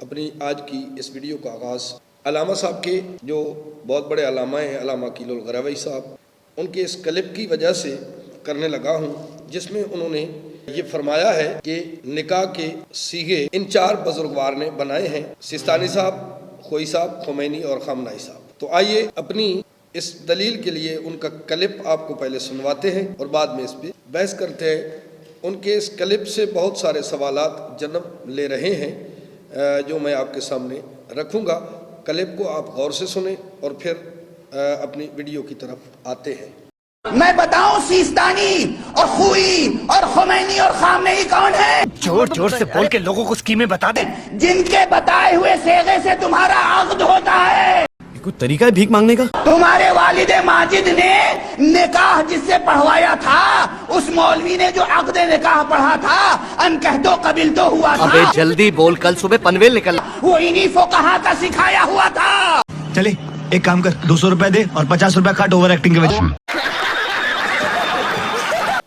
اپنی آج کی اس ویڈیو کا آغاز علامہ صاحب کے، جو بہت بڑے علامہ ہیں، علامہ عقیل الغروی صاحب، ان کے اس کلپ کی وجہ سے کرنے لگا ہوں، جس میں انہوں نے یہ فرمایا ہے کہ نکاح کے سیغے ان 4 بزرگوار نے بنائے ہیں، سستانی صاحب، خوئی صاحب، خمینی اور خامنہئی صاحب۔ تو آئیے اپنی اس دلیل کے لیے ان کا کلپ آپ کو پہلے سنواتے ہیں اور بعد میں اس پہ بحث کرتے ہیں۔ ان کے اس کلپ سے بہت سارے سوالات جنم لے رہے ہیں جو میں آپ کے سامنے رکھوں گا۔ کلپ کو آپ غور سے سنیں اور پھر اپنی ویڈیو کی طرف آتے ہیں۔ میں بتاؤں سیستانی اور خوئی اور خمینی اور خامنہئی کون ہے؟ زور زور سے بول کے لوگوں کو اسکیمیں بتا دیں۔ جن کے بتائے ہوئے سیغے سے تمہارا عقد ہوتا ہے۔ کوئی طریقہ ہے بھیک مانگنے کا؟ تمہارے والد ماجد نے نکاح جس سے پڑھوایا تھا، اس مولوی نے جو عقد نکاح پڑھا تھا، ان کہہ تو قبل تو ہوا تھا۔ ابے جلدی بول، کل صبح پنویل نکل۔ وہ انہی فقہا کا سکھایا ہوا تھا۔ چلے ایک کام کر، 200 روپے دے اور 50 روپے کاٹ اوور ایکٹنگ کے وجہ۔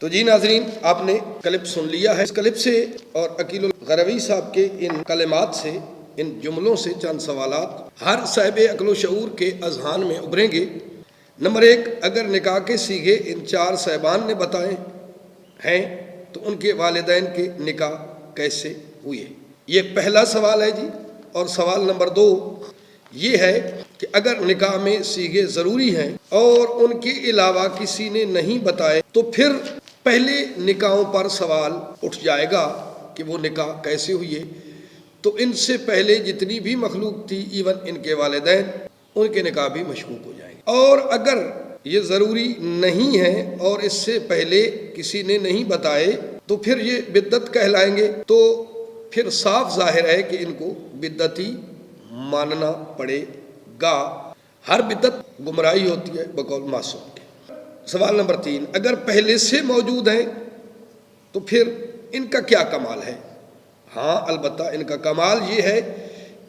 تو جی ناظرین، آپ نے کلپ سن لیا ہے۔ اس کلپ سے اور عقیل الغروی صاحب کے ان کلمات سے، ان جملوں سے چند سوالات ہر صاحب عقل و شعور کے اذہان میں ابھریں گے۔ نمبر 1، اگر نکاح کے سیغے ان 4 صاحبان نے بتائے ہیں تو ان کے والدین کے نکاح کیسے ہوئے؟ یہ پہلا سوال ہے جی۔ اور سوال نمبر 2 یہ ہے کہ اگر نکاح میں سیغے ضروری ہیں اور ان کے علاوہ کسی نے نہیں بتائے تو پھر پہلے نکاحوں پر سوال اٹھ جائے گا کہ وہ نکاح کیسے ہوئے؟ تو ان سے پہلے جتنی بھی مخلوق تھی، ایون ان کے والدین، ان کے نکاح بھی مشکوک ہو جائیں گے۔ اور اگر یہ ضروری نہیں ہے اور اس سے پہلے کسی نے نہیں بتائے تو پھر یہ بدعت کہلائیں گے۔ تو پھر صاف ظاہر ہے کہ ان کو بدعتی ماننا پڑے گا۔ ہر بدعت گمراہی ہوتی ہے بقول معصوم کے۔ سوال نمبر 3، اگر پہلے سے موجود ہیں تو پھر ان کا کیا کمال ہے؟ ہاں البتہ ان کا کمال یہ ہے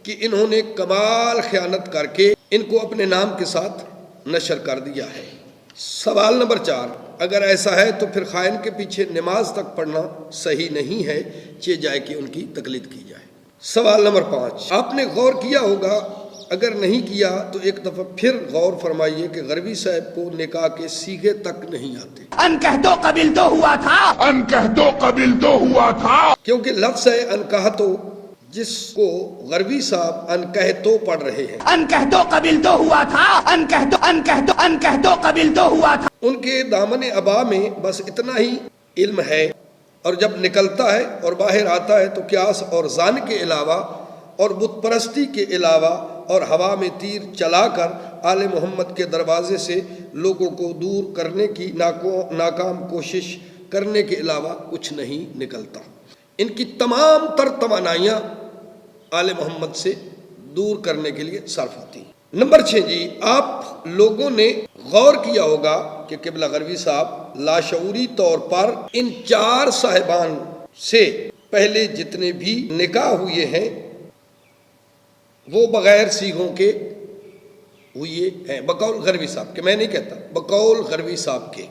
کہ انہوں نے کمال خیانت کر کے ان کو اپنے نام کے ساتھ نشر کر دیا ہے۔ سوال نمبر 4، اگر ایسا ہے تو پھر خائن کے پیچھے نماز تک پڑھنا صحیح نہیں ہے، چہ جائے کہ ان کی تقلید کی جائے۔ سوال نمبر 5، آپ نے غور کیا ہوگا، اگر نہیں کیا تو ایک دفعہ پھر غور فرمائیے کہ غروی صاحب کو نکاح کے سیغے تک نہیں آتے۔ ان کہہ تو قبل تو ہوا تھا۔ ان کہہ تو قبل تو ہوا تھا۔ کیونکہ لفظ ہے ان کہہ تو، جس کو غروی صاحب ان کہہ تو پڑھ رہے ہیں۔ ان کہہ تو قبل تو ہوا تھا۔ ان کہہ تو قبل تو ہوا تھا۔ ان کے دامن ابا میں بس اتنا ہی علم ہے، اور جب نکلتا ہے اور باہر آتا ہے تو قیاس اور ظن کے علاوہ اور بت پرستی کے علاوہ اور ہوا میں تیر چلا کر آل محمد کے دروازے سے لوگوں کو دور کرنے کی ناکام کوشش کرنے کے علاوہ کچھ نہیں نکلتا۔ ان کی تمام تر توانائیاں آل محمد سے دور کرنے کے لیے صرف ہوتی ہیں۔ نمبر 6 جی، آپ لوگوں نے غور کیا ہوگا کہ قبلہ غروی صاحب لاشعوری طور پر ان 4 صاحبان سے پہلے جتنے بھی نکاح ہوئے ہیں وہ بغیر سیغوں کے ہوئے ہیں، بقول غروی صاحب کے۔ میں نہیں کہتا، بقول غروی صاحب کے۔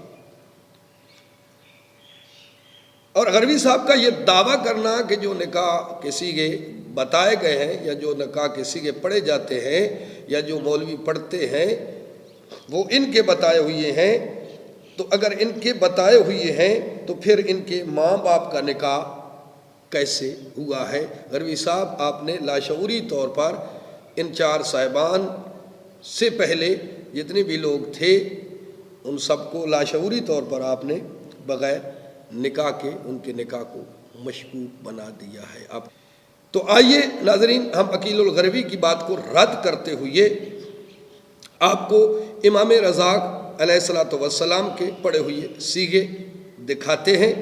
اور غروی صاحب کا یہ دعویٰ کرنا کہ جو نکاح کے سیغے بتائے گئے ہیں یا جو نکاح کے سیغے پڑھے جاتے ہیں یا جو مولوی پڑھتے ہیں وہ ان کے بتائے ہوئے ہیں، تو اگر ان کے بتائے ہوئے ہیں تو پھر ان کے ماں باپ کا نکاح کیسے ہوا ہے؟ غروی صاحب، آپ نے لاشعوری طور پر ان 4 صاحبان سے پہلے جتنے بھی لوگ تھے ان سب کو لاشعوری طور پر آپ نے بغیر نکاح کے ان کے نکاح کو مشکوک بنا دیا ہے۔ آپ تو آئیے ناظرین، ہم عقیل الغروی کی بات کو رد کرتے ہوئے آپ کو امام رضا علیہ الصلوۃ والسلام کے پڑھے ہوئے سیغے دکھاتے ہیں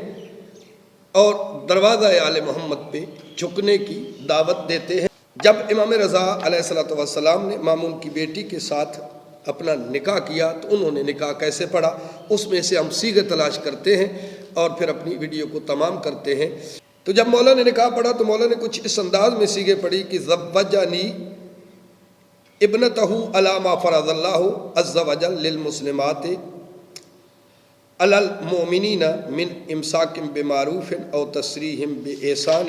اور دروازہ آل محمد پہ جھکنے کی دعوت دیتے ہیں۔ جب امام رضا علیہ الصلوۃ والسلام نے مامون کی بیٹی کے ساتھ اپنا نکاح کیا تو انہوں نے نکاح کیسے پڑھا، اس میں سے ہم سیغے تلاش کرتے ہیں اور پھر اپنی ویڈیو کو تمام کرتے ہیں۔ تو جب مولا نے نکاح پڑھا تو مولا نے کچھ اس انداز میں سیغے پڑھی کہ زوجنی ابنتہ علی ما فرض اللہ عز وجل للمسلمات علی المؤمنین من امساک بمعروف او تسریح باحسان